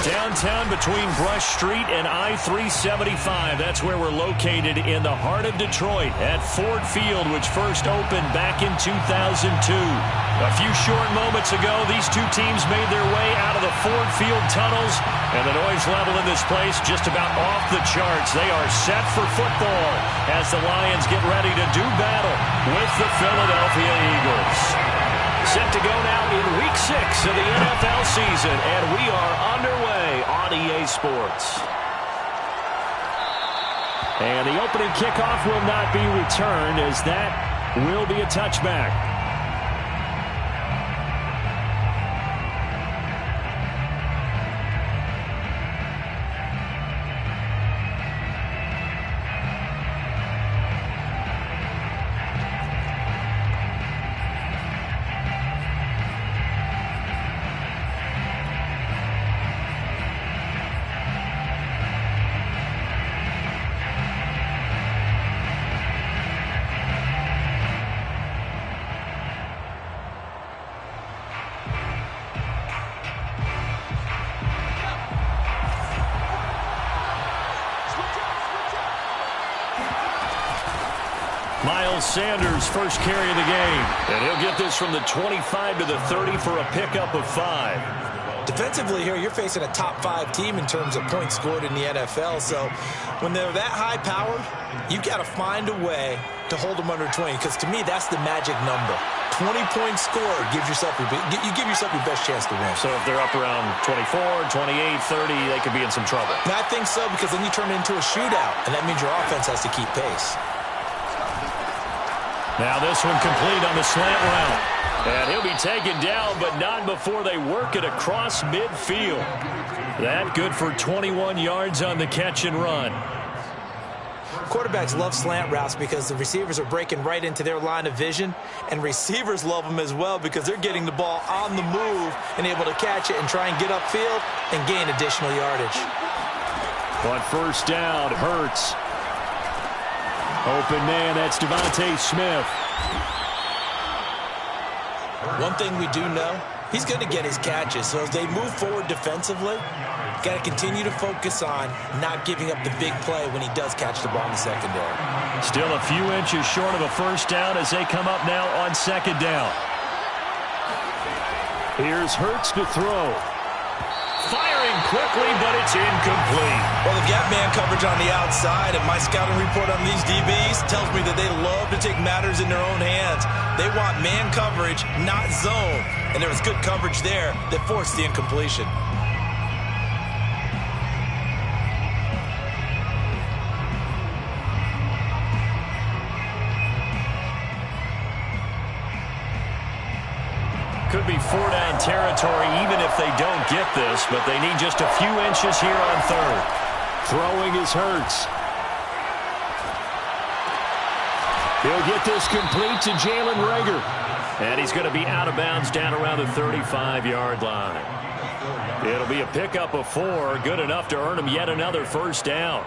Downtown between Brush Street and I-375. That's where we're located in the heart of Detroit at Ford Field, which first opened back in 2002. A few short moments ago, these two teams made their way out of the Ford Field tunnels, and the noise level in this place just about off the charts. They are set for football as the Lions get ready to do battle with the Philadelphia Eagles. Set to go now in Week 6 of the NFL season, and we are underway on EA Sports. And the opening kickoff will not be returned, as that will be a touchback. Sanders first carry of the game, and he'll get this from the 25 to the 30 for a pickup of 5. Defensively here, you're facing a top 5 team in terms of points scored in the NFL, so when they're that high powered, you've got to find a way to hold them under 20, because to me that's the magic number. 20-point score gives yourself your best chance to win. So if they're up around 24, 28, 30, they could be in some trouble. And I think so, because then you turn it into a shootout, and that means your offense has to keep pace. Now this one complete on the slant route. And he'll be taken down, but not before they work it across midfield. That good for 21 yards on the catch and run. Quarterbacks love slant routes because the receivers are breaking right into their line of vision, and receivers love them as well because they're getting the ball on the move and able to catch it and try and get upfield and gain additional yardage. On first down, Hurts. Open man, that's Devontae Smith. One thing we do know, he's going to get his catches. So as they move forward defensively, got to continue to focus on not giving up the big play when he does catch the ball in the secondary. Still a few inches short of a first down as they come up now on second down. Here's Hurts to throw. Firing quickly, but it's incomplete. Well, they've got man coverage on the outside, and my scouting report on these DBs tells me that they love to take matters in their own hands. They want man coverage, not zone. And there was good coverage there that forced the incompletion. Could be 4-down territory even if they don't get this, but they need just a few inches here on third. Throwing is Hurts. He'll get this complete to Jalen Reagor. And he's going to be out of bounds down around the 35-yard line. It'll be a pickup of 4, good enough to earn him yet another first down.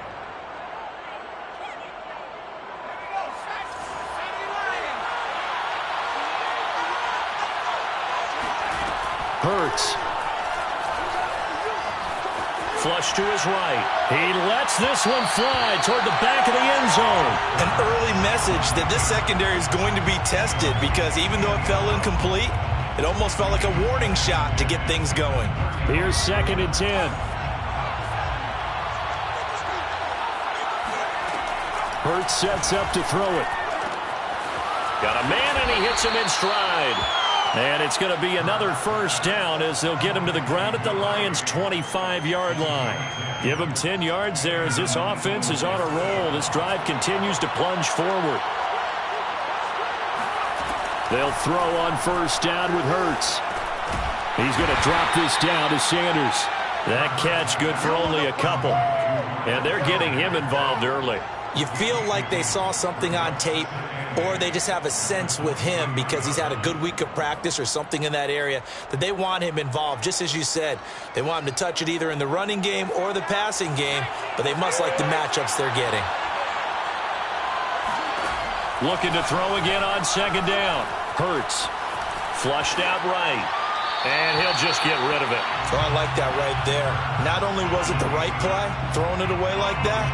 Hurts. Flush to his right. He lets this one fly toward the back of the end zone. An early message that this secondary is going to be tested, because even though it fell incomplete, it almost felt like a warning shot to get things going. Here's 2nd and 10. Hurts sets up to throw it. Got a man, and he hits him in stride. And it's going to be another first down as they'll get him to the ground at the Lions' 25-yard line. Give him 10 yards there as this offense is on a roll. This drive continues to plunge forward. They'll throw on first down with Hurts. He's going to drop this down to Sanders. That catch good for only a couple. And they're getting him involved early. You feel like they saw something on tape, or they just have a sense with him because he's had a good week of practice or something in that area that they want him involved. Just as you said, they want him to touch it either in the running game or the passing game, but they must like the matchups they're getting. Looking to throw again on second down. Hurts. Flushed out right. And he'll just get rid of it. Oh, I like that right there. Not only was it the right play, throwing it away like that,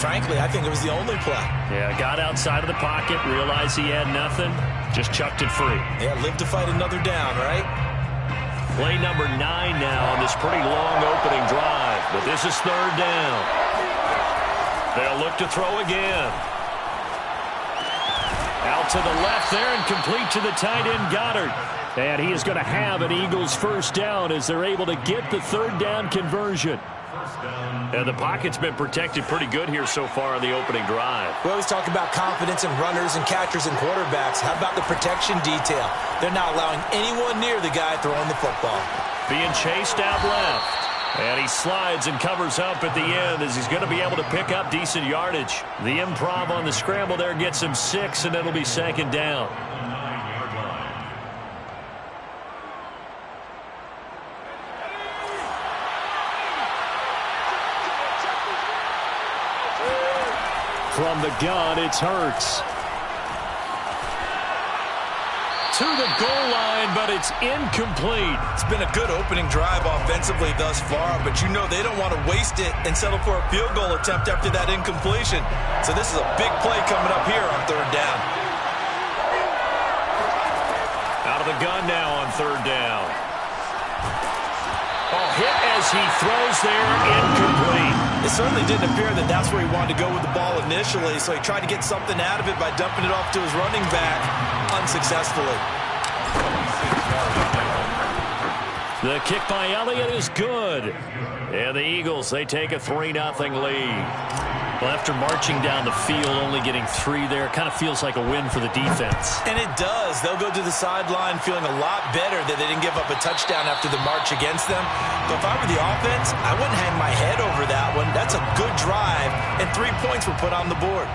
frankly, I think it was the only play. Yeah, got outside of the pocket, realized he had nothing, just chucked it free. Yeah, live to fight another down, right? Play number 9 now on this pretty long opening drive, but this is third down. They'll look to throw again. Out to the left there and complete to the tight end Goddard. And he is going to have an Eagles first down as they're able to get the third down conversion. And the pocket's been protected pretty good here so far in the opening drive. We always talk about confidence in runners and catchers and quarterbacks. How about the protection detail? They're not allowing anyone near the guy throwing the football. Being chased out left. And he slides and covers up at the end as he's going to be able to pick up decent yardage. The improv on the scramble there gets him 6, and it'll be second down. From the gun, it's Hurts. To the goal line, but it's incomplete. It's been a good opening drive offensively thus far, but you know they don't want to waste it and settle for a field goal attempt after that incompletion. So this is a big play coming up here on third down. Out of the gun now on third down. Oh, hit as he throws there, incomplete. It certainly didn't appear that that's where he wanted to go with the ball initially, so he tried to get something out of it by dumping it off to his running back unsuccessfully. The kick by Elliott is good. And the Eagles, they take a 3-0 lead. Well, after marching down the field, only getting 3 there, kind of feels like a win for the defense. And it does. They'll go to the sideline feeling a lot better that they didn't give up a touchdown after the march against them. But if I were the offense, I wouldn't hang my head over that one. That's a good drive, and 3 points were put on the board.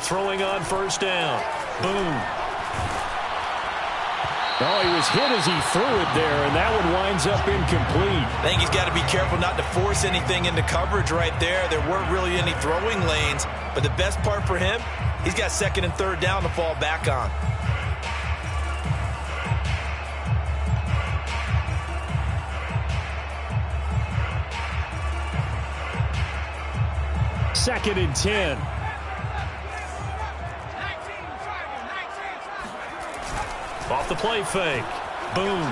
Throwing on first down. Boom. Oh, he was hit as he threw it there, and that one winds up incomplete. I think he's got to be careful not to force anything into coverage right there. There weren't really any throwing lanes, but the best part for him, he's got second and third down to fall back on. Second and 10. Off the play fake. Boom.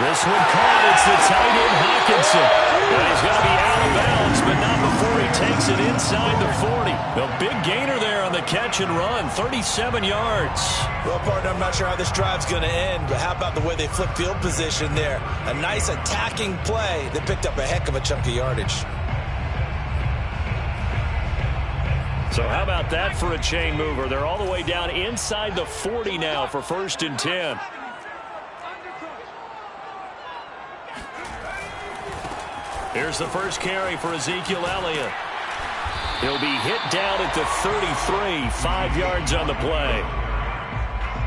This one caught. It's the tight end Hawkinson. And he's going to be out of bounds, but not before he takes it inside the 40. A big gainer there on the catch and run. 37 yards. Well, partner, I'm not sure how this drive's going to end, but how about the way they flip field position there? A nice attacking play that picked up a heck of a chunk of yardage. So how about that for a chain mover? They're all the way down inside the 40 now for first and 10. Here's the first carry for Ezekiel Elliott. He'll be hit down at the 33, 5 yards on the play.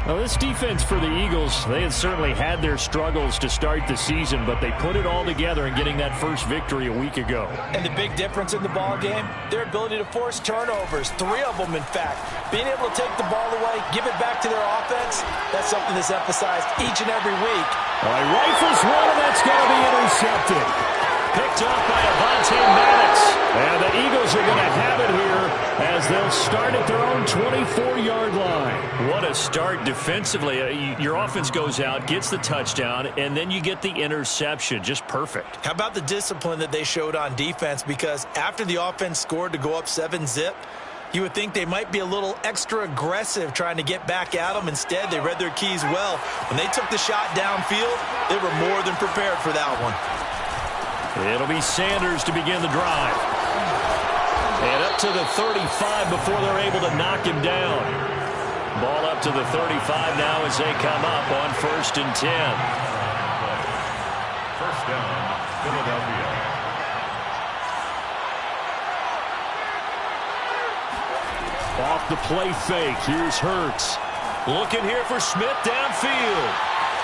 Well, this defense for the Eagles, they had certainly had their struggles to start the season, but they put it all together in getting that first victory a week ago. And the big difference in the ball game, their ability to force turnovers, 3 of them, in fact. Being able to take the ball away, give it back to their offense, that's something that's emphasized each and every week. All right, rifles one, and that's going to be intercepted. Picked up by Avonte Maddox. And the Eagles are going to have it here as they'll start at their own 24-yard line. What a start defensively. Your offense goes out, gets the touchdown, and then you get the interception. Just perfect. How about the discipline that they showed on defense? Because after the offense scored to go up 7-zip, you would think they might be a little extra aggressive trying to get back at them. Instead, they read their keys well. When they took the shot downfield, they were more than prepared for that one. It'll be Sanders to begin the drive. And up to the 35 before they're able to knock him down. Ball up to the 35 now as they come up on first and 10. First down, Off the play fake. Here's Hurts. Looking here for Smith downfield.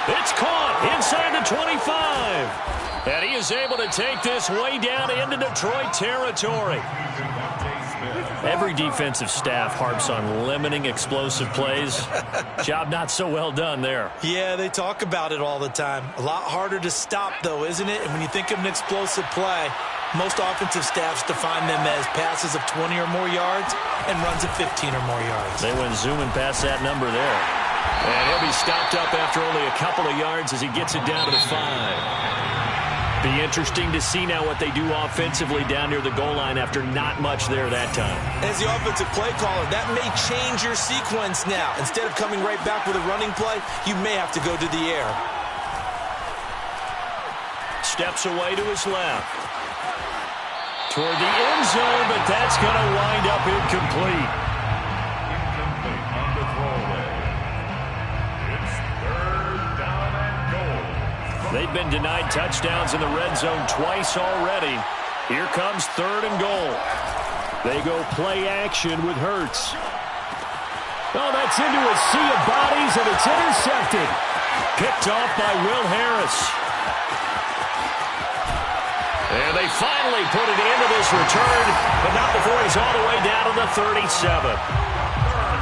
It's caught inside the 25. And he is able to take this way down into Detroit territory. Every defensive staff harps on limiting explosive plays. Job not so well done there. Yeah, they talk about it all the time. A lot harder to stop, though, isn't it? And when you think of an explosive play, most offensive staffs define them as passes of 20 or more yards and runs of 15 or more yards. They went zooming past that number there. And he'll be stopped up after only a couple of yards as he gets it down to the 5. Be interesting to see now what they do offensively down near the goal line after not much there that time. As the offensive play caller, that may change your sequence now. Instead of coming right back with a running play, you may have to go to the air. Steps away to his left. Toward the end zone, but that's going to wind up incomplete. Incomplete on the throwaway. It's 3rd down and goal. They've been denied touchdowns in the red zone twice already. Here comes 3rd and goal. They go play action with Hurts. Oh, that's into a sea of bodies, and it's intercepted. Picked off by Will Harris. And they finally put it into this return, but not before he's all the way down to the 37.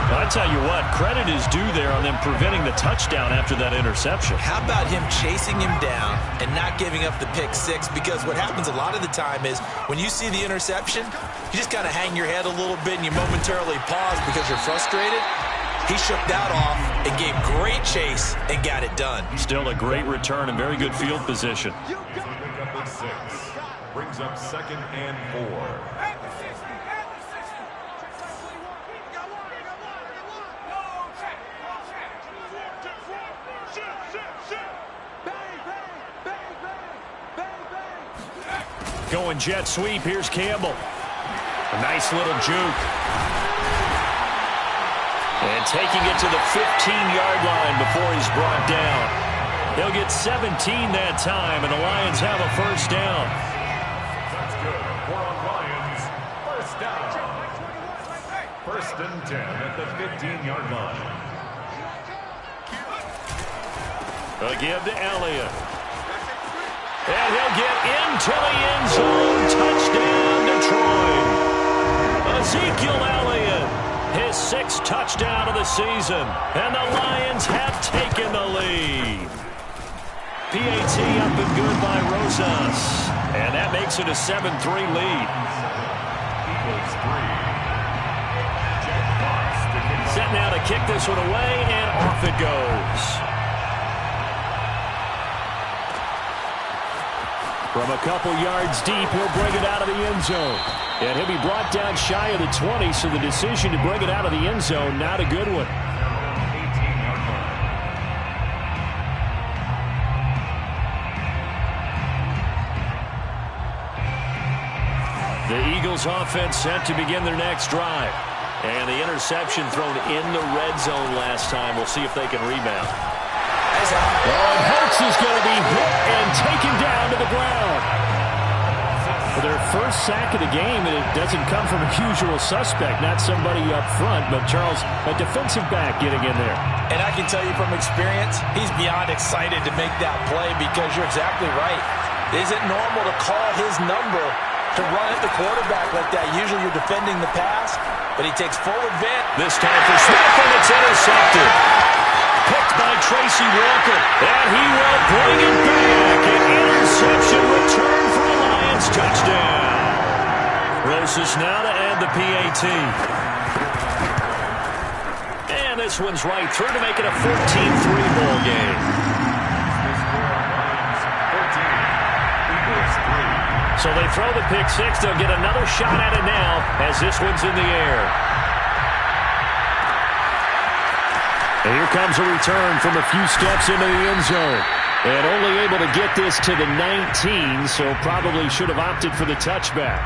I tell you what, credit is due there on them preventing the touchdown after that interception. How about him chasing him down and not giving up the pick six? Because what happens a lot of the time is when you see the interception, you just kind of hang your head a little bit and you momentarily pause because you're frustrated. He shook that off and gave great chase and got it done. Still a great return and very good field position. Brings up 2nd and 4. Going jet sweep. Here's Campbell. A nice little juke. And taking it to the 15-yard line before he's brought down. He'll get 17 that time, and the Lions have a first down. That's good. For our Lions, first down. 1st and 10 at the 15-yard line. A give to Elliott. And he'll get into the end zone. Touchdown, Detroit. Ezekiel Elliott, his 6th touchdown of the season. And the Lions have taken the lead. PAT up and good by Rosas. And that makes it a 7-3 lead. Eagles 3. Jack Fox to kick. Set now to kick this one away, and off it goes. From a couple yards deep, he'll bring it out of the end zone. And he'll be brought down shy of the 20, so the decision to bring it out of the end zone, not a good one. 18-yard line. The Eagles offense set to begin their next drive. And the interception thrown in the red zone last time. We'll see if they can rebound. And Hurts is going to be hit and taken down to the ground. For their first sack of the game, and it doesn't come from a usual suspect, not somebody up front, but Charles, a defensive back getting in there. And I can tell you from experience, he's beyond excited to make that play because you're exactly right. Is it normal to call his number to run at the quarterback like that? Usually you're defending the pass, but he takes full advantage. This time for Smith, and it's intercepted. Picked by Tracy Walker, and he will bring it back. An interception return for a Lions touchdown. Rosas now to add the PAT. And this one's right through to make it a 14-3 ball game. So they throw the pick six. They'll get another shot at it now as this one's in the air. And here comes a return from a few steps into the end zone. And only able to get this to the 19, so probably should have opted for the touchback.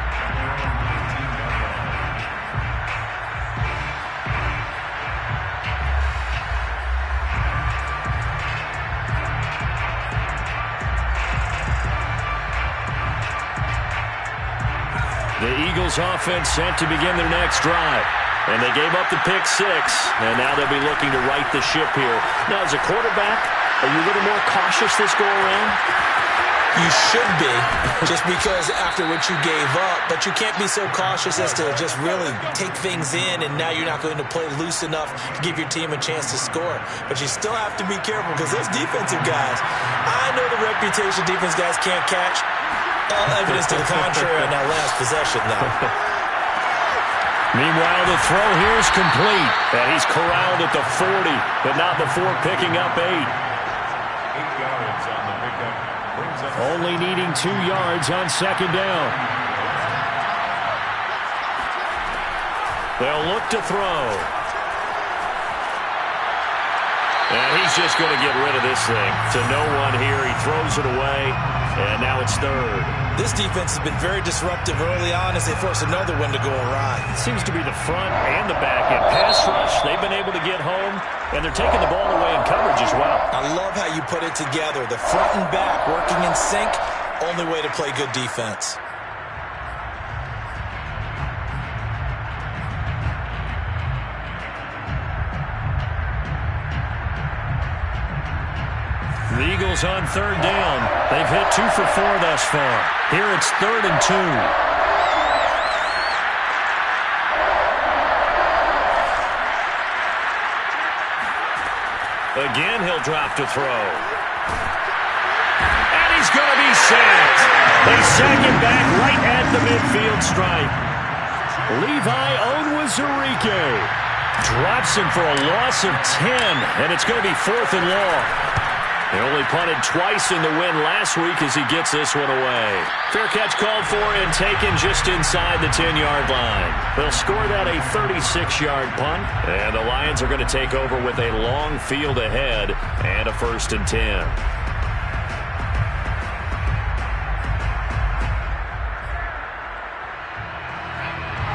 The Eagles offense set to begin their next drive. And they gave up the pick six, and now they'll be looking to right the ship here. Now, as a quarterback, are you a little more cautious this go-around? You should be, just because after what you gave up, but you can't be so cautious as to just really take things in, and now you're not going to play loose enough to give your team a chance to score. But you still have to be careful because those defensive guys, I know the reputation defense guys can't catch. All evidence to the contrary on that last possession, though. Meanwhile, the throw here is complete, and he's corralled at the 40, but not before picking up 8. 8 yards on the pickup. Only needing 2 yards on second down. They'll look to throw. And he's just going to get rid of this thing. To no one here. He throws it away, and now it's third. This defense has been very disruptive early on as they force another one to go awry. It seems to be the front and the back end. Pass rush, they've been able to get home, and they're taking the ball away in coverage as well. I love how you put it together. The front and back working in sync, only way to play good defense. The Eagles on third down. They've hit 2 for 4 thus far. Here it's 3rd and 2. Again, he'll drop to throw. And he's going to be sacked. They sack him back right at the midfield stripe. Levi Onwuzurike drops him for a loss of 10, and it's going to be 4th and long. They only punted twice in the win last week as he gets this one away. Fair catch called for and taken just inside the 10-yard line. They'll score that a 36-yard punt, and the Lions are going to take over with a long field ahead and a 1st and 10.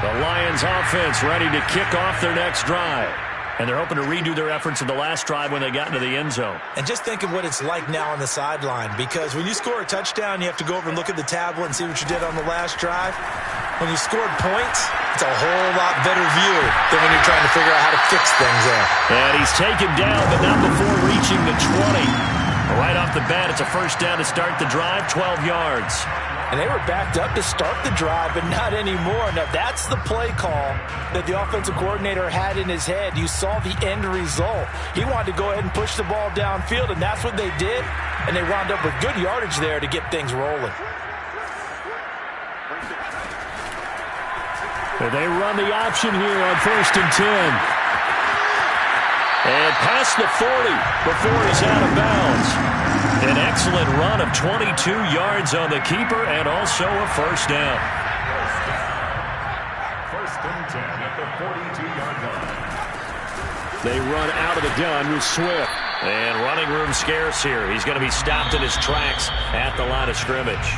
The Lions offense ready to kick off their next drive. And they're hoping to redo their efforts in the last drive when they got into the end zone. And just think of what it's like now on the sideline, because when you score a touchdown, you have to go over and look at the tablet and see what you did on the last drive. When you scored points, it's a whole lot better view than when you're trying to figure out how to fix things there. And he's taken down, but not before reaching the 20. Right off the bat, it's a first down to start the drive, 12 yards. And they were backed up to start the drive, but not anymore. Now, that's the play call that the offensive coordinator had in his head. You saw the end result. He wanted to go ahead and push the ball downfield, and that's what they did. And they wound up with good yardage there to get things rolling. And they run the option here on 1st and 10. And past the 40 before he's out of bounds. An excellent run of 22 yards on the keeper and also a first down. 1st and 10 at the 42-yard line. They run out of the gun with Swift. And running room scarce here. He's going to be stopped in his tracks at the line of scrimmage.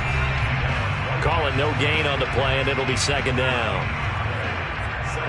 Call it no gain on the play, and it'll be 2nd down.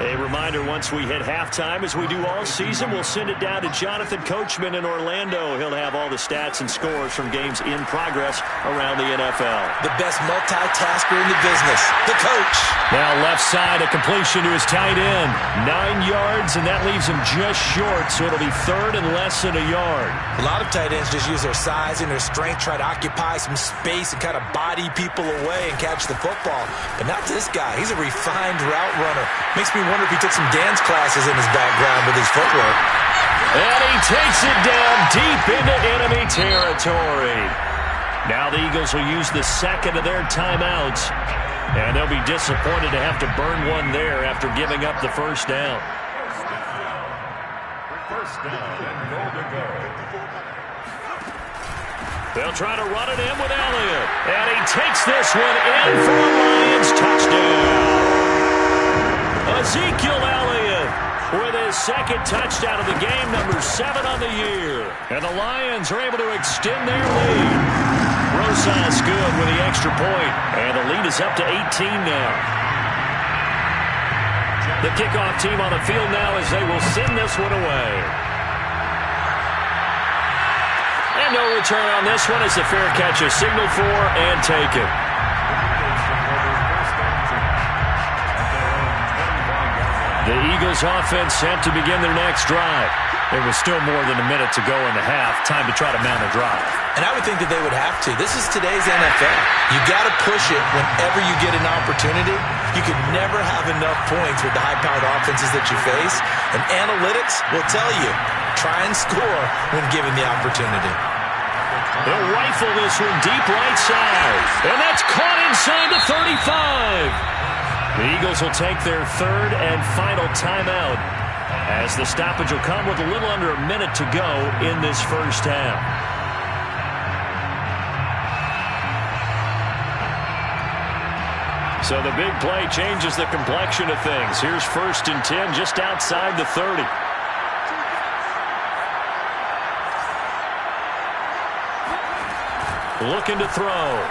A reminder, once we hit halftime, as we do all season, we'll send it down to Jonathan Coachman in Orlando. He'll have all the stats and scores from games in progress around the NFL. The best multitasker in the business, the coach. Now left side, a completion to his tight end. 9 yards, and that leaves him just short, so it'll be 3rd and less than a yard. A lot of tight ends just use their size and their strength, try to occupy some space and kind of body people away and catch the football. But not this guy. He's a refined route runner. Makes me wonder if he took some dance classes in his background with his footwork. And he takes it down deep into enemy territory. Now the Eagles will use the second of their timeouts. And they'll be disappointed to have to burn one there after giving up the first down. First down and goal to go. They'll try to run it in with Elliott. And he takes this one in for a Lions touchdown. Ezekiel Elliott with his 2nd touchdown of the game, number 7 on the year. And the Lions are able to extend their lead. Rosas good with the extra point, and the lead is up to 18 now. The kickoff team on the field now as they will send this one away. And no return on this one as the fair catch is signaled for and taken. The Eagles offense set to begin their next drive. There was still more than a minute to go in the half. Time to try to mount a drive. And I would think that they would have to. This is today's NFL. You got to push it whenever you get an opportunity. You can never have enough points with the high-powered offenses that you face. And analytics will tell you, try and score when given the opportunity. They'll rifle this one deep right side. And that's caught inside the 35. The Eagles will take their third and final timeout, as the stoppage will come with a little under a minute to go in this first half. So the big play changes the complexion of things. Here's 1st and 10 just outside the 30. Looking to throw.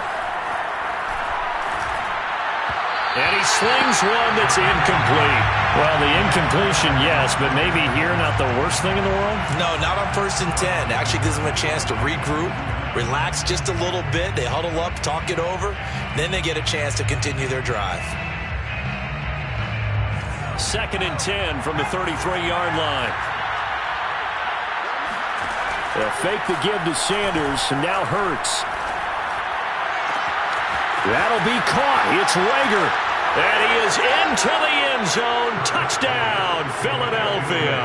And he slings one that's incomplete. Well, the incompletion, yes, but maybe here not the worst thing in the world? No, not on 1st and 10. Actually gives them a chance to regroup, relax just a little bit. They huddle up, talk it over. Then they get a chance to continue their drive. 2nd and 10 from the 33-yard line. They'll fake the give to Sanders, and now Hurts. That'll be caught. It's Rager. And he is into the end zone. Touchdown, Philadelphia.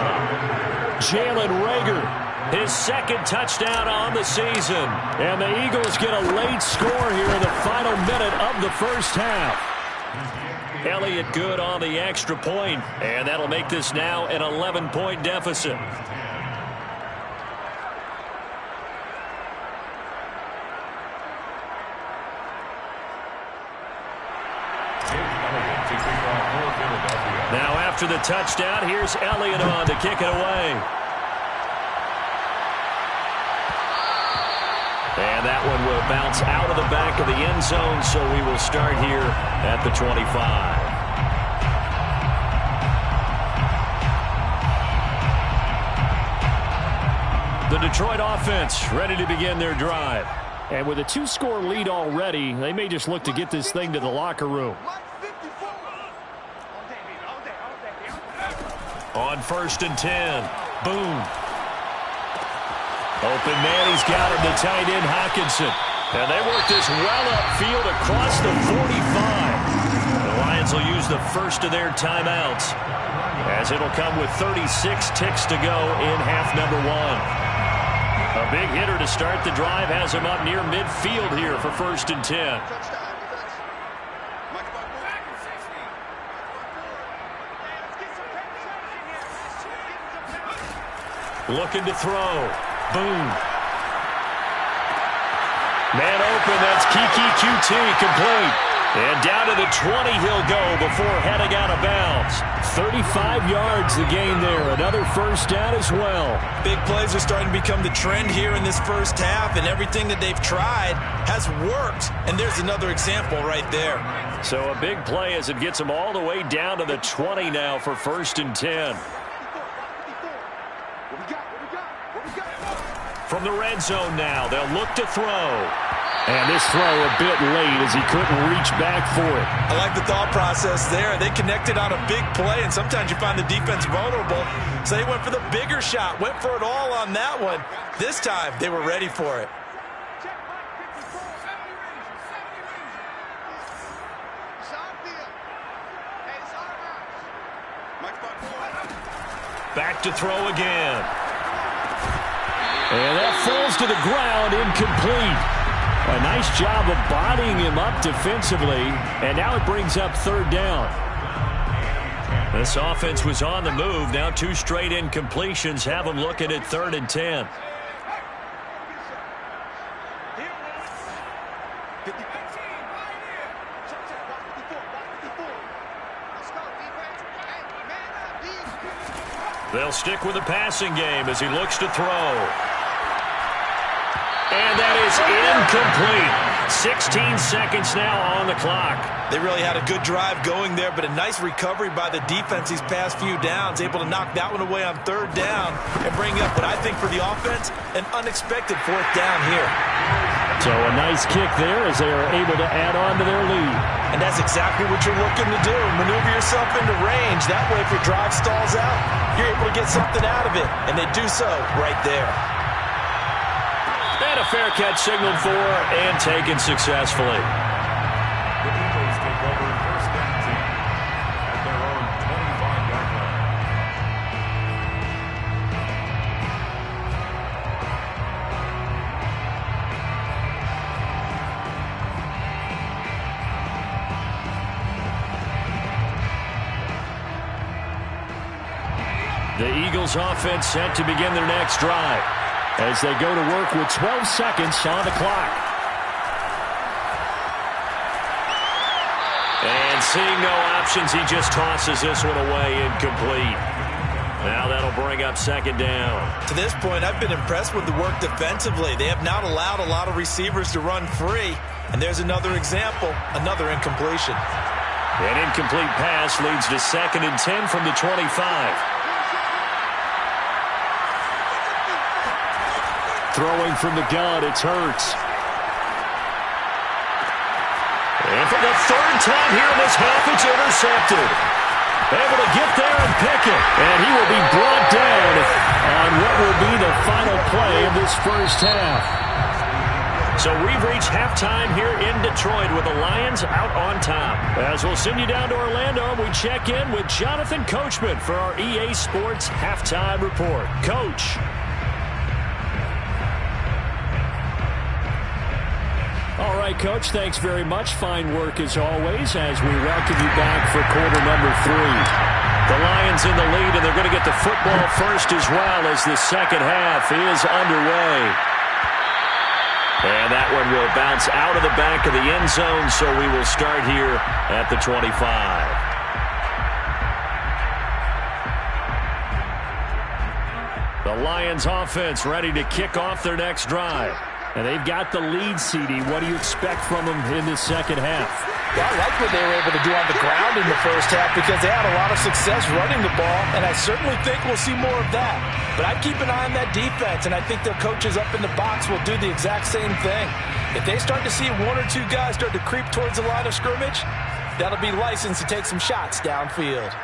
Jalen Rager, his 2nd touchdown on the season. And the Eagles get a late score here in the final minute of the first half. Elliott good on the extra point. And that'll make this now an 11-point deficit. Now after the touchdown, here's Elliott on to kick it away. And that one will bounce out of the back of the end zone, so we will start here at the 25. The Detroit offense ready to begin their drive. And with a 2-score lead already, they may just look to get this thing to the locker room. On 1st and 10. Boom. Open man, he's got him to tight end Hockenson. And they work this well upfield across the 45. The Lions will use the first of their timeouts, as it'll come with 36 ticks to go in half number 1. A big hitter to start the drive has him up near midfield here for 1st and 10. Looking to throw. Boom. Man open, that's Kiki QT, complete. And down to the 20 he'll go before heading out of bounds. 35 yards the gain there. Another first down as well. Big plays are starting to become the trend here in this first half, and everything that they've tried has worked. And there's another example right there. So a big play as it gets them all the way down to the 20 now for 1st and 10. From the red zone now, they'll look to throw. And this throw a bit late as he couldn't reach back for it. I like the thought process there. They connected on a big play, and sometimes you find the defense vulnerable. So they went for the bigger shot, went for it all on that one. This time, they were ready for it. Back to throw again. And that falls to the ground, incomplete. A nice job of bodying him up defensively, and now it brings up 3rd down. This offense was on the move. Now 2 straight incompletions have them looking at 3rd and 10. They'll stick with the passing game as he looks to throw. And that is incomplete. 16 seconds now on the clock. They really had a good drive going there, but a nice recovery by the defense these past few downs, able to knock that one away on 3rd down and bring up what I think for the offense, an unexpected 4th down here. So a nice kick there as they are able to add on to their lead. And that's exactly what you're looking to do. Maneuver yourself into range. That way, if your drive stalls out, you're able to get something out of it. And they do so right there. And a fair catch signaled for and taken successfully. The Eagles take over first and 10 at their own 25-yard line. The Eagles offense set to begin their next drive as they go to work with 12 seconds on the clock. And seeing no options, he just tosses this one away incomplete. Now that'll bring up second down. To this point, I've been impressed with the work defensively. They have not allowed a lot of receivers to run free. And there's another example, another incompletion. An incomplete pass leads to second and 10 from the 25. Throwing from the gun, it's Hurts. And for the third time here in this half, it's intercepted. Able to get there and pick it. And he will be brought down on what will be the final play of this first half. So we've reached halftime here in Detroit with the Lions out on top. As we'll send you down to Orlando, we check in with Jonathan Coachman for our EA Sports Halftime Report. Coach. All right, Coach, thanks very much. Fine work as always as we welcome you back for quarter number 3. The Lions in the lead, and they're going to get the football first as well as the second half is underway. And that one will bounce out of the back of the end zone, so we will start here at the 25. The Lions offense ready to kick off their next drive. And they've got the lead, CD. What do you expect from them in this second half? Well, I like what they were able to do on the ground in the first half because they had a lot of success running the ball, and I certainly think we'll see more of that. But I'd keep an eye on that defense, and I think their coaches up in the box will do the exact same thing. If they start to see one or two guys start to creep towards the line of scrimmage, that'll be licensed to take some shots downfield.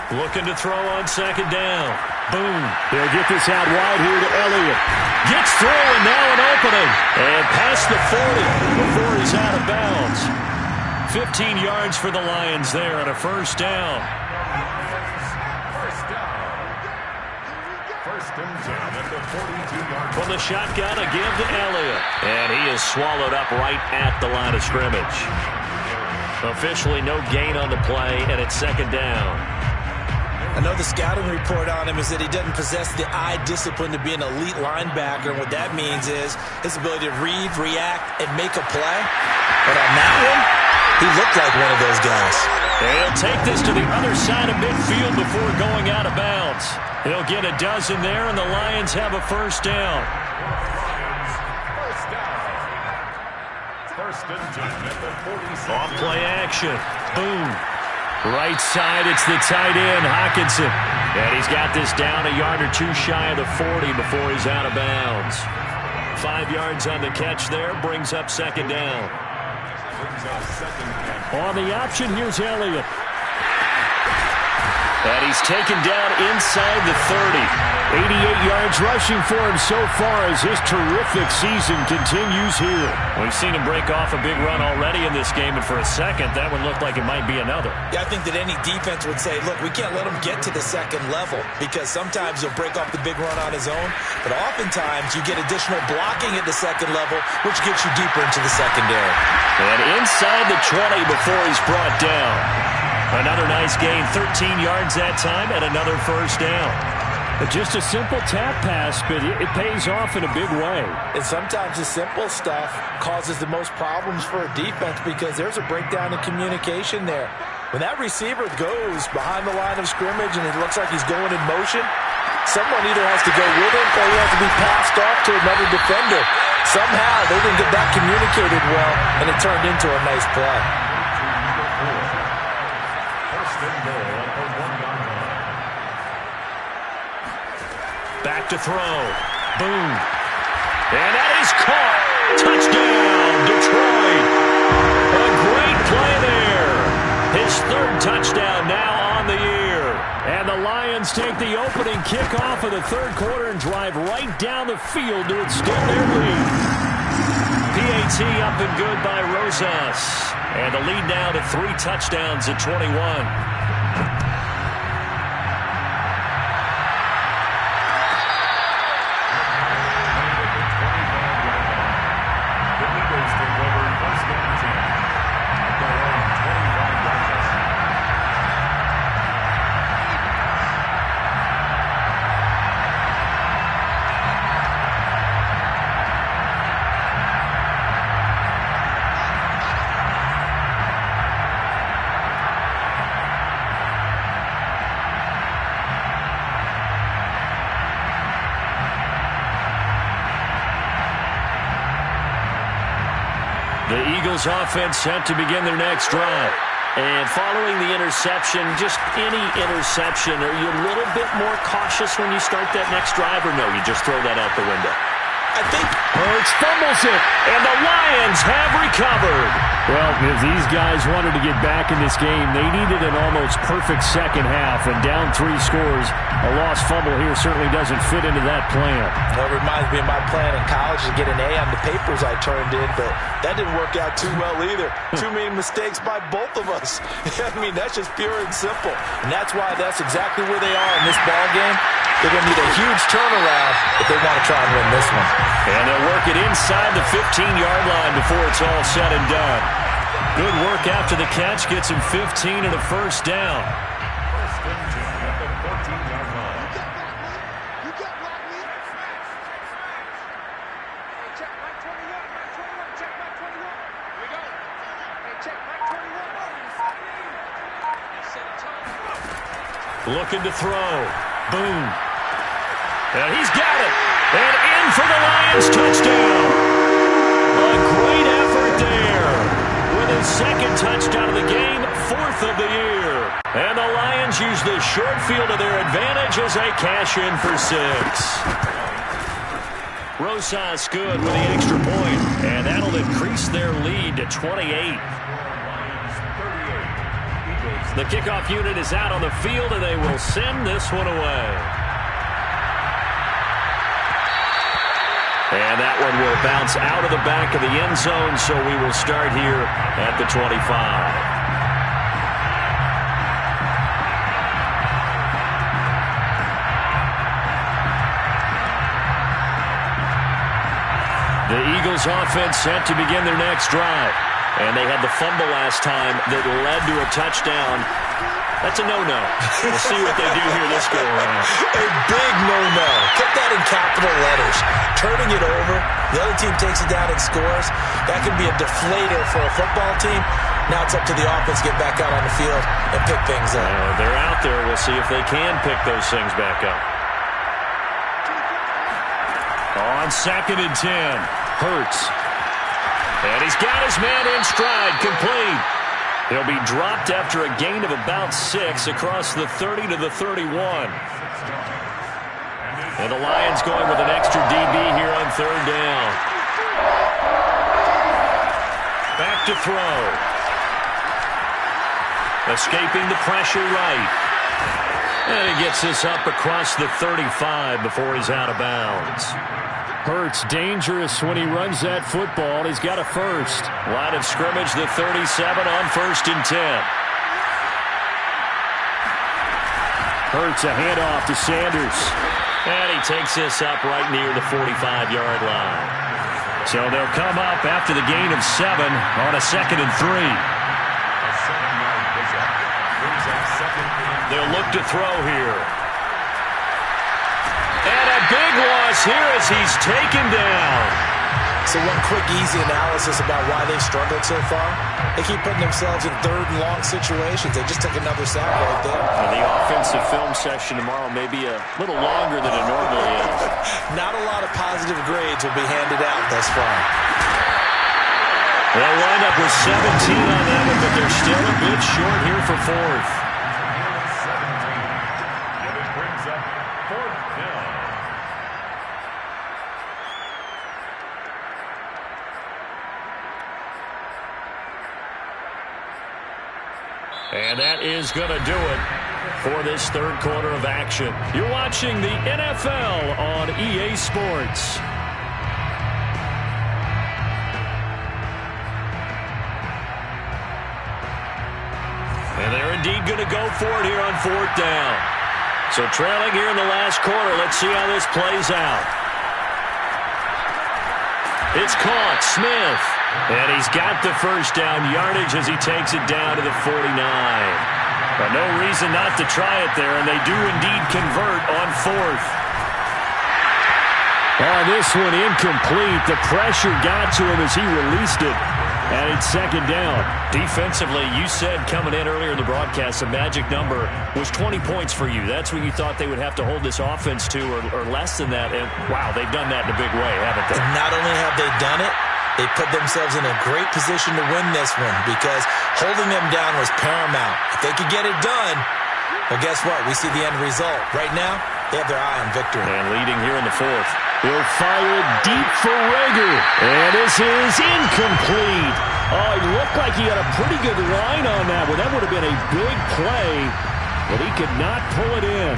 Looking to throw on second down. Boom. They'll get this out wide here to Elliott. Gets through, and now an opening. And past the 40 before he's out of bounds. 15 yards for the Lions there and a first down. First and 10 at the 42-yard line. From the shotgun, a give to Elliott. And he is swallowed up right at the line of scrimmage. Officially no gain on the play, and it's second down. I know the scouting report on him is that he doesn't possess the eye discipline to be an elite linebacker, and what that means is his ability to read, react, and make a play. But on that one, he looked like one of those guys. He'll take this to the other side of midfield before going out of bounds. He'll get a dozen there, and the Lions have a first down. First and 10 at the 46. Off play action. Boom. Right side, it's the tight end, Hockenson. And he's got this down a yard or two shy of the 40 before he's out of bounds. 5 yards on the catch there, brings up second down. On the option, here's Elliott. And he's taken down inside the 30. 88 yards rushing for him so far as his terrific season continues here. We've seen him break off a big run already in this game, and for a second, that one looked like it might be another. Yeah, I think that any defense would say, look, we can't let him get to the second level because sometimes he'll break off the big run on his own, but oftentimes you get additional blocking at the second level, which gets you deeper into the secondary. And inside the 20 before he's brought down. Another nice gain, 13 yards that time, and another first down. Just a simple tap pass, but it pays off in a big way. And sometimes the simple stuff causes the most problems for a defense because there's a breakdown in communication there. When that receiver goes behind the line of scrimmage and it looks like he's going in motion, someone either has to go with him or he has to be passed off to another defender. Somehow they didn't get that communicated well, and it turned into a nice play. First and goal at the 1-yard line. look to throw. Boom. And that is caught. Touchdown, Detroit. A great play there. His third touchdown now on the year. And the Lions take the opening kickoff of the third quarter and drive right down the field to extend their lead. PAT up and good by Rosas. And the lead now to 3 touchdowns at 21. The Eagles offense set to begin their next drive. And following the interception, just any interception, are you a little bit more cautious when you start that next drive, or no, you just throw that out the window? I think Hurts fumbles it, and the Lions have recovered. Well, if these guys wanted to get back in this game, they needed an almost perfect second half, and down 3 scores. A lost fumble here certainly doesn't fit into that plan. Well, it reminds me of my plan in college to get an A on the papers I turned in, but that didn't work out too well either. Too many mistakes by both of us. I mean, that's just pure and simple. And that's why that's exactly where they are in this ball game. They're going to need a huge turnaround if they want to try and win this one. And they'll work it inside the 15-yard line before it's all said and done. Good work after the catch. Gets him 15 and a first down. First and 10 at the 14-yard line. Check back 21. Check back 21. Here we go. Hey, check back 21. Looking to throw. Boom. And he's got it. And in for the Lions touchdown. A great effort there. With his second touchdown of the game, 4th of the year. And the Lions use the short field to their advantage as they cash in for 6. Rosas good with the extra point. And that'll increase their lead to 28. The kickoff unit is out on the field, and they will send this one away. And that one will bounce out of the back of the end zone, so we will start here at the 25. The Eagles offense set to begin their next drive. And they had the fumble last time that led to a touchdown. That's a no-no. We'll see what they do here this go-around. A big no-no. Put that in capital letters. Turning it over, the other team takes it down and scores. That can be a deflator for a football team. Now it's up to the offense to get back out on the field and pick things up. They're out there. We'll see if they can pick those things back up. On 2nd and 10, Hurts. And he's got his man in stride, complete. He'll be dropped after a gain of about 6 across the 30 to the 31. And the Lions going with an extra DB here on 3rd down. Back to throw. Escaping the pressure right. And he gets this up across the 35 before he's out of bounds. Hurts dangerous when he runs that football. He's got a first. Line of scrimmage, the 37 on 1st and 10. Hurts a handoff to Sanders. And he takes this up right near the 45-yard line. So they'll come up after the gain of 7 on a 2nd and 3. They'll look to throw here. And a big loss here as he's taken down. So one quick, easy analysis about why they've struggled so far. They keep putting themselves in 3rd and long situations. They just took another sack right there. And the offensive film session tomorrow may be a little longer than it normally is. Not a lot of positive grades will be handed out thus far. They'll wind up with 17 on that one, but they're still a bit short here for 4th. And that is going to do it for this third quarter of action. You're watching the NFL on EA Sports. And they're indeed going to go for it here on fourth down. So trailing here in the last quarter. Let's see how this plays out. It's caught. Smith. And he's got the first down yardage as he takes it down to the 49. But no reason not to try it there, and they do indeed convert on fourth. Oh, this one incomplete. The pressure got to him as he released it. And it's second down. Defensively, you said coming in earlier in the broadcast, the magic number was 20 points for you. That's what you thought they would have to hold this offense to, or less than that. And, wow, they've done that in a big way, haven't they? And not only have they done it, they put themselves in a great position to win this one because holding them down was paramount. If they could get it done, well, guess what? We see the end result. Right now, they have their eye on victory. And leading here in the fourth. He'll fire it deep for Rager. And this is incomplete. Oh, it looked like he had a pretty good line on that one. That would have been a big play, but he could not pull it in.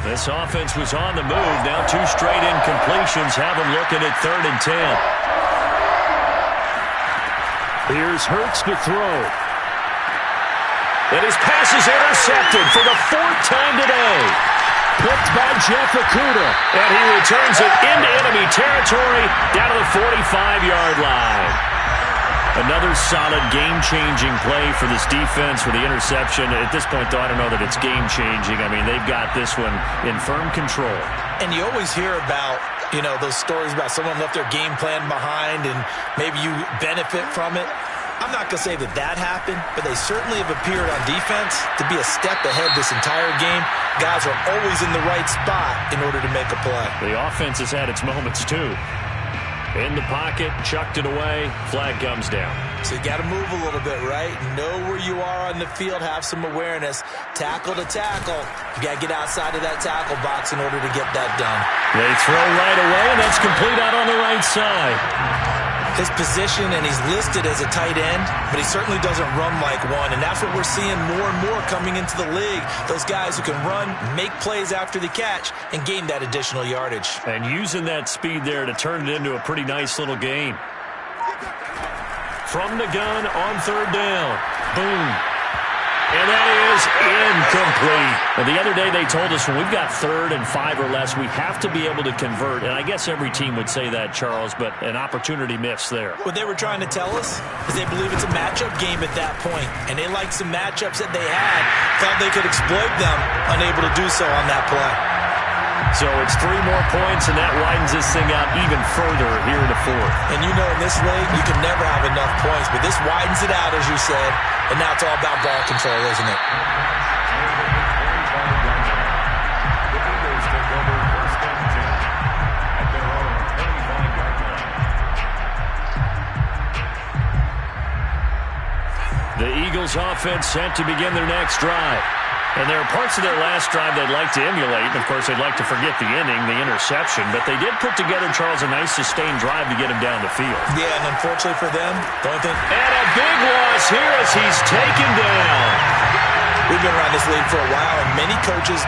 This offense was on the move. Now two straight incompletions have them looking at 3rd and 10. Here's Hurts to throw. And his pass is intercepted for the 4th time today. Picked by Jeff Okudah. And he returns it into enemy territory down to the 45-yard line. Another solid game-changing play for this defense for the interception. At this point, though, I don't know that it's game-changing. I mean, they've got this one in firm control. And you always hear about, you know, those stories about someone left their game plan behind and maybe you benefit from it. I'm not going to say that that happened, but they certainly have appeared on defense to be a step ahead this entire game. Guys are always in the right spot in order to make a play. The offense has had its moments, too. In the pocket, chucked it away, flag comes down. So you got to move a little bit, right? Know where you are on the field, have some awareness. Tackle to tackle. You got to get outside of that tackle box in order to get that done. They throw right away, and that's complete out on the right side. His position, and he's listed as a tight end, but he certainly doesn't run like one, and that's what we're seeing more and more coming into the league. Those guys who can run, make plays after the catch, and gain that additional yardage. And using that speed there to turn it into a pretty nice little game. From the gun on 3rd down. Boom. And that is incomplete. And the other day they told us when we've got 3rd and 5 or less, we have to be able to convert. And I guess every team would say that, Charles, but an opportunity missed there. What they were trying to tell us is they believe it's a matchup game at that point. And they liked some matchups that they had, thought they could exploit them, unable to do so on that play. So it's 3 more points, and that widens this thing out even further here in the 4th. And you know in this league, you can never have enough points, but this widens it out, as you said, and now it's all about ball control, isn't it? The Eagles offense set to begin their next drive. And there are parts of their last drive they'd like to emulate. And, of course, they'd like to forget the inning, the interception. But they did put together, Charles, a nice sustained drive to get him down the field. Yeah, and unfortunately for them, don't think... And a big loss here as he's taken down. We've been around this league for a while, and many coaches...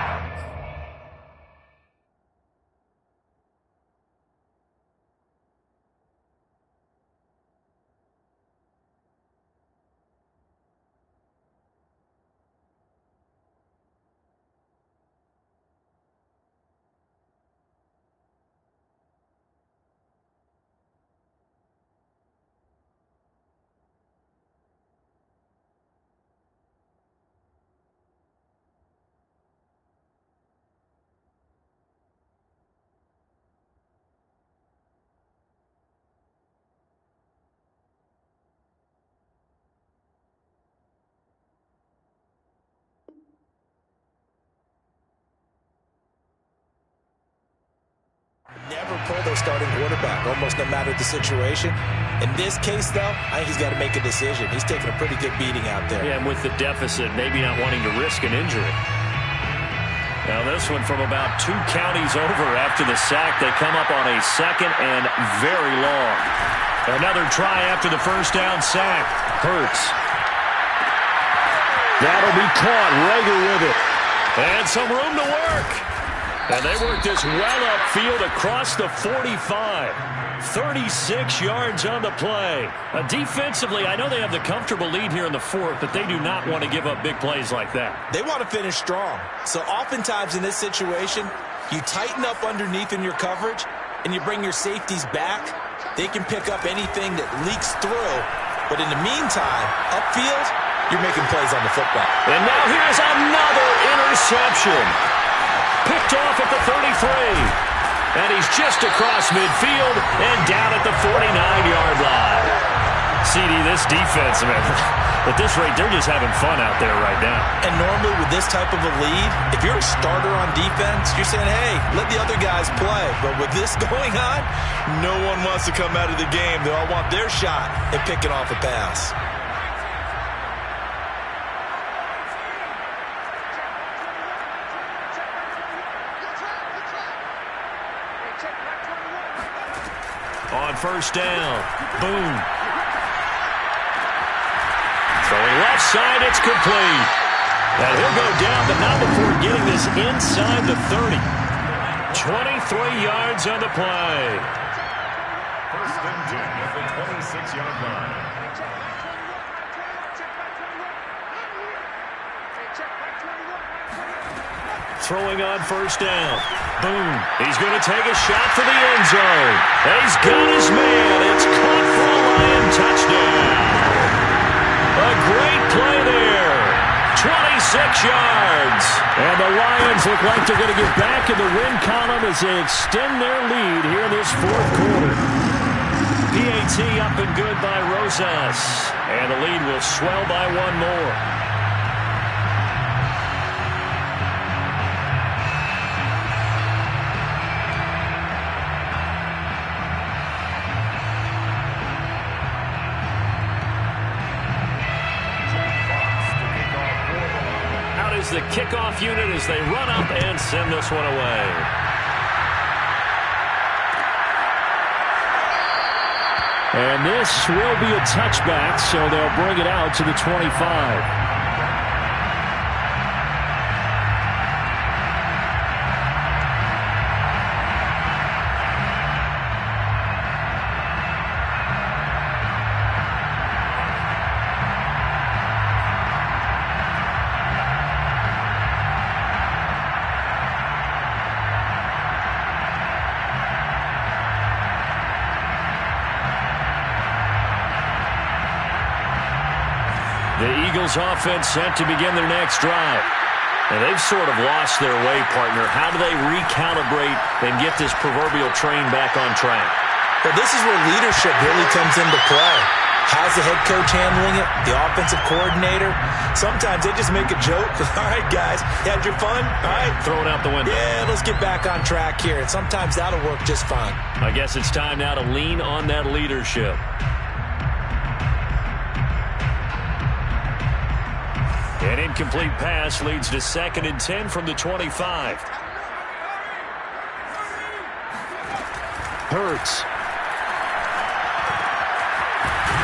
never pull their starting quarterback, almost no matter the situation. In this case, though, I think he's got to make a decision. He's taking a pretty good beating out there. Yeah, and with the deficit, maybe not wanting to risk an injury. Now this one from about 2 counties over after the sack. They come up on a second and very long. Another try after the first down sack. Hurts. That'll be caught. Rager with it. And some room to work. And they work this well upfield across the 45. 36 yards on the play. Defensively, I know they have the comfortable lead here in the fourth, but they do not want to give up big plays like that. They want to finish strong. So oftentimes in this situation, you tighten up underneath in your coverage, and you bring your safeties back. They can pick up anything that leaks through. But in the meantime, upfield, you're making plays on the football. And now here's another interception. Picked off at the 33. And he's just across midfield and down at the 49-yard line. CD, this defense, man, at this rate, they're just having fun out there right now. And normally with this type of a lead, if you're a starter on defense, you're saying, hey, let the other guys play. But with this going on, no one wants to come out of the game. They all want their shot at picking off a pass. On first down, boom. Throwing left side, it's complete. And he'll go down, but not before getting this inside the 30. 23 yards on the play. First and 10 at the 26-yard line. Throwing on first down. Boom. He's going to take a shot for the end zone. And he's got his man. It's caught for a Lion touchdown. A great play there. 26 yards. And the Lions look like they're going to get back in the win column as they extend their lead here in this fourth quarter. PAT up and good by Rosas. And the lead will swell by one more. The kickoff unit as they run up and send this one away. And this will be a touchback, so they'll bring it out to the 25. The Eagles offense set to begin their next drive. And they've sort of lost their way, partner. How do they recalibrate and get this proverbial train back on track? Well, this is where leadership really comes into play. How's the head coach handling it? The offensive coordinator? Sometimes they just make a joke. All right, guys, you had your fun? All right. Throw it out the window. Yeah, let's get back on track here. And sometimes that'll work just fine. I guess it's time now to lean on that leadership. An incomplete pass leads to 2nd and 10 from the 25. Hurts.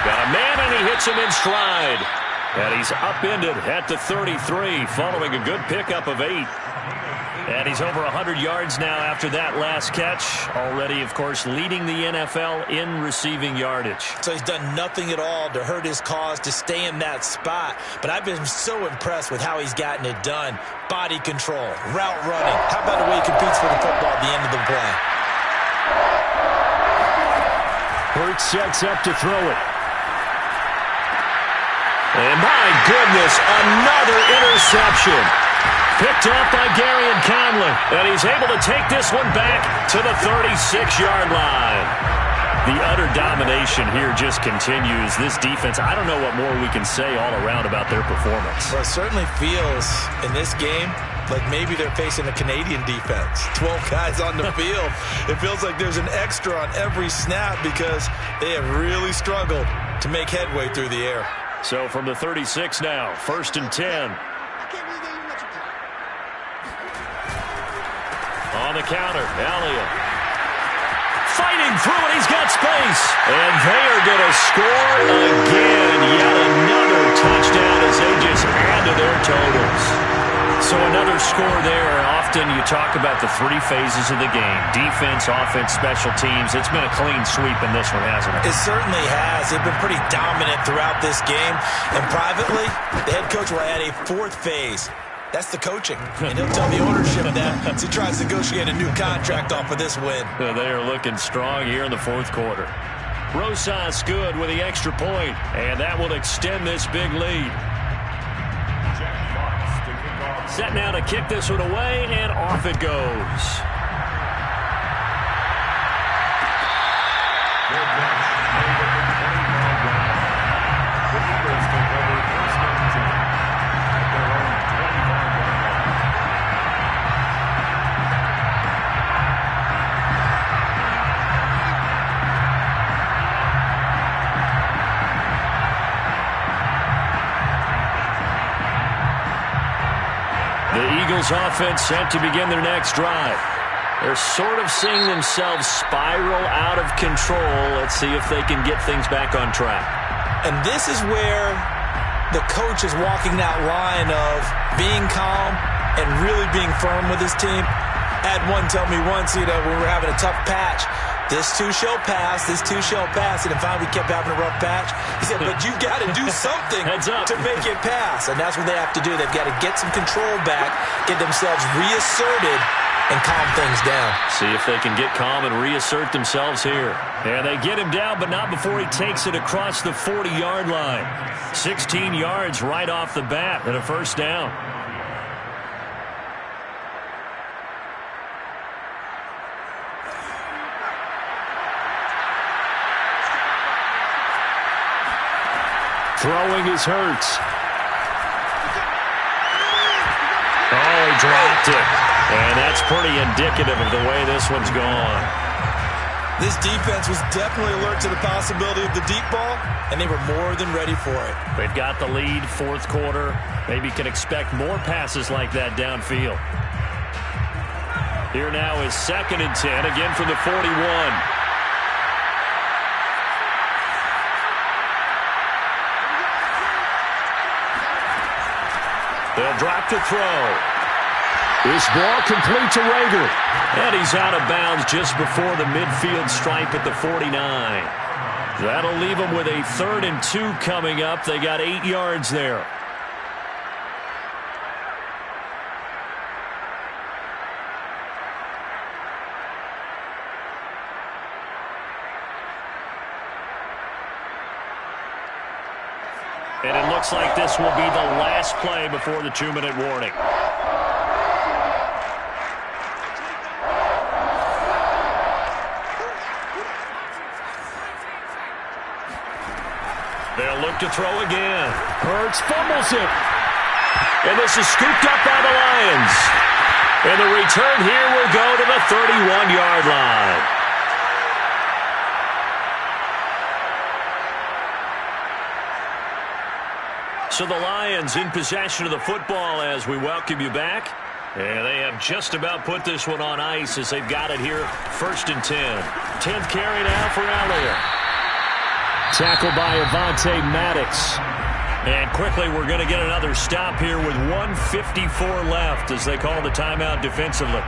Got a man, and he hits him in stride. And he's upended at the 33, following a good pickup of 8. And he's over 100 yards now after that last catch. Already, of course, leading the NFL in receiving yardage. So he's done nothing at all to hurt his cause, to stay in that spot. But I've been so impressed with how he's gotten it done. Body control, route running. How about the way he competes for the football at the end of the play? Hurts sets up to throw it. And my goodness, another interception. Picked off by Gary and Conley. And he's able to take this one back to the 36-yard line. The utter domination here just continues. This defense, I don't know what more we can say all around about their performance. Well, it certainly feels in this game like maybe they're facing a Canadian defense. 12 guys on the field. It feels like there's an extra on every snap because they have really struggled to make headway through the air. So from the 36 now, 1st and 10. On the counter, Elliott. Fighting through it, he's got space. And they are going to score again. Yet another touchdown as they just add to their totals. So another score there. Often you talk about the three phases of the game. Defense, offense, special teams. It's been a clean sweep in this one, hasn't it? It certainly has. They've been pretty dominant throughout this game. And privately, the head coach will add a fourth phase. That's the coaching. And he'll tell the ownership that as he tries to negotiate a new contract off of this win. They are looking strong here in the fourth quarter. Rosas good with the extra point, and that will extend this big lead. Set now to kick this one away, and off it goes. Eagles offense set to begin their next drive. They're sort of seeing themselves spiral out of control. Let's see if they can get things back on track. And this is where the coach is walking that line of being calm and really being firm with his team. I had one tell me once, when we were having a tough patch, this too shall pass, this too shall pass. And then finally we kept having a rough patch. He said, but you've got to do something to make it pass. And that's what they have to do. They've got to get some control back, get themselves reasserted, and calm things down. See if they can get calm and reassert themselves here. And they get him down, but not before he takes it across the 40-yard line. 16 yards right off the bat and a first down. Throwing is Hurts. Oh, he dropped it. And that's pretty indicative of the way this one's gone. This defense was definitely alert to the possibility of the deep ball, and they were more than ready for it. They've got the lead, fourth quarter. Maybe can expect more passes like that downfield. Here now is 2nd and 10, again from the 41. They'll drop to throw. This ball complete to Rager. And he's out of bounds just before the midfield stripe at the 49. That'll leave them with a 3rd and 2 coming up. They got 8 yards there. And it looks like this will be the last play before the 2-minute warning. They'll look to throw again. Hurts fumbles it. And this is scooped up by the Lions. And the return here will go to the 31-yard line. So the Lions in possession of the football as we welcome you back. And they have just about put this one on ice as they've got it here. 1st and 10. 10th carry now for Elliott. Tackled by Avonte Maddox. And quickly we're going to get another stop here with 1:54 left as they call the timeout defensively.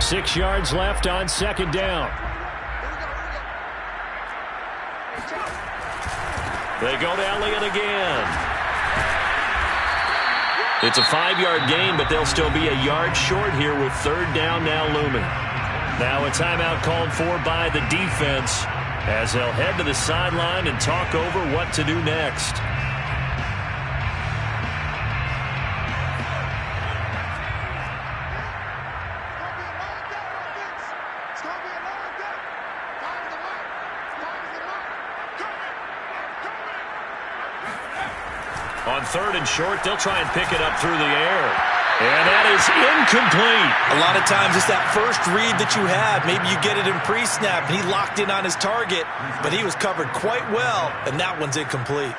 Six yards left on 2nd down. They go to Elliott again. It's a 5-yard gain, but they'll still be a yard short here with 3rd down now looming. Now a timeout called for by the defense as they'll head to the sideline and talk over what to do next. On 3rd and short, they'll try and pick it up through the air. And that is incomplete. A lot of times it's that first read that you have. Maybe you get it in pre-snap, and he locked in on his target, but he was covered quite well, and that one's incomplete.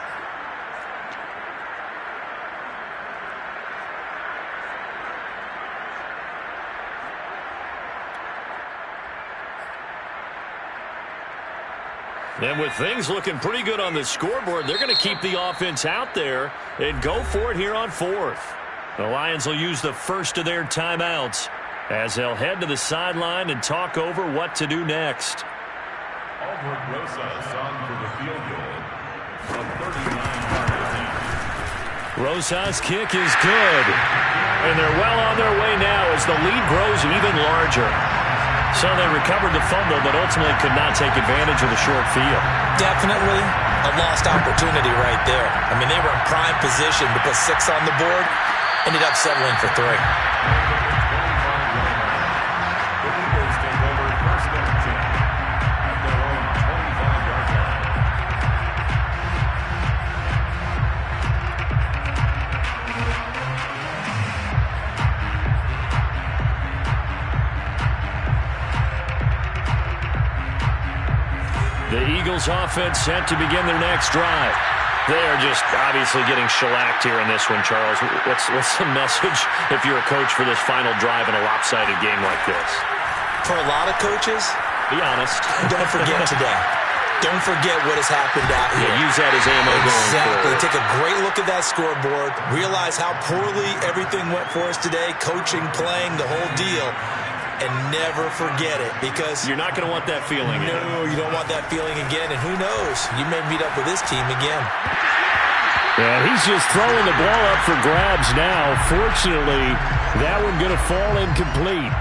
And with things looking pretty good on the scoreboard, they're going to keep the offense out there and go for it here on fourth. The Lions will use the first of their timeouts as they'll head to the sideline and talk over what to do next. Albert Rosas on for the field goal from 39 yards. Rosas' kick is good. And they're well on their way now as the lead grows even larger. So they recovered the fumble, but ultimately could not take advantage of the short field. Definitely a lost opportunity right there. I mean, they were in prime position to put 6 on the board, ended up settling for 3. The Eagles take over first and 10 at their own 25-yard line. The Eagles offense set to begin their next drive. They are just obviously getting shellacked here in this one, Charles. What's the message if you're a coach for this final drive in a lopsided game like this? For a lot of coaches, be honest. Don't forget today. Don't forget what has happened out here. Yeah, use that as ammo going Exactly. forward. Take a great look at that scoreboard. Realize how poorly everything went for us today. Coaching, playing, the whole deal. And never forget it, because you're not going to want that feeling. No, you don't want that feeling again. And who knows? You may meet up with this team again. Yeah, he's just throwing the ball up for grabs now. Fortunately, that one going to fall incomplete.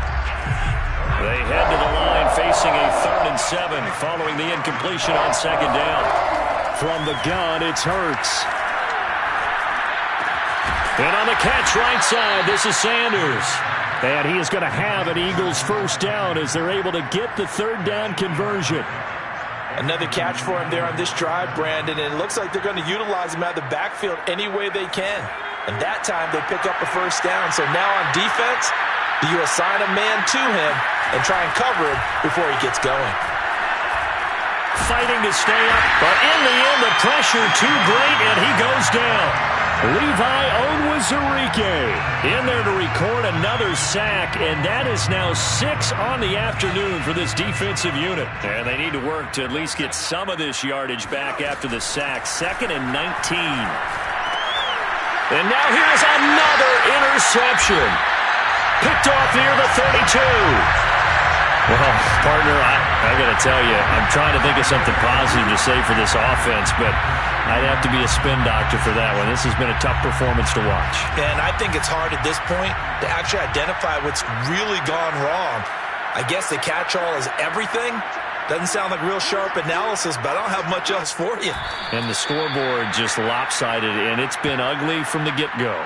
They head to the line facing a 3rd and 7 following the incompletion on 2nd down. From the gun, it's Hurts. And on the catch right side, this is Sanders. And he is going to have an Eagles first down as they're able to get the 3rd down conversion. Another catch for him there on this drive, Brandon, and it looks like they're going to utilize him out of the backfield any way they can. And that time they pick up a first down. So now on defense, do you assign a man to him and try and cover him before he gets going? Fighting to stay up, but in the end, the pressure too great, and he goes down. Levi Onwuzurike in there to record another sack, and that is now 6 on the afternoon for this defensive unit. And they need to work to at least get some of this yardage back after the sack. 2nd and 19. And now here's another interception. Picked off near the 32. Well, partner, I got to tell you, I'm trying to think of something positive to say for this offense, but I'd have to be a spin doctor for that one. This has been a tough performance to watch. And I think it's hard at this point to actually identify what's really gone wrong. I guess the catch-all is everything. Doesn't sound like real sharp analysis, but I don't have much else for you. And the scoreboard just lopsided, and it's been ugly from the get-go.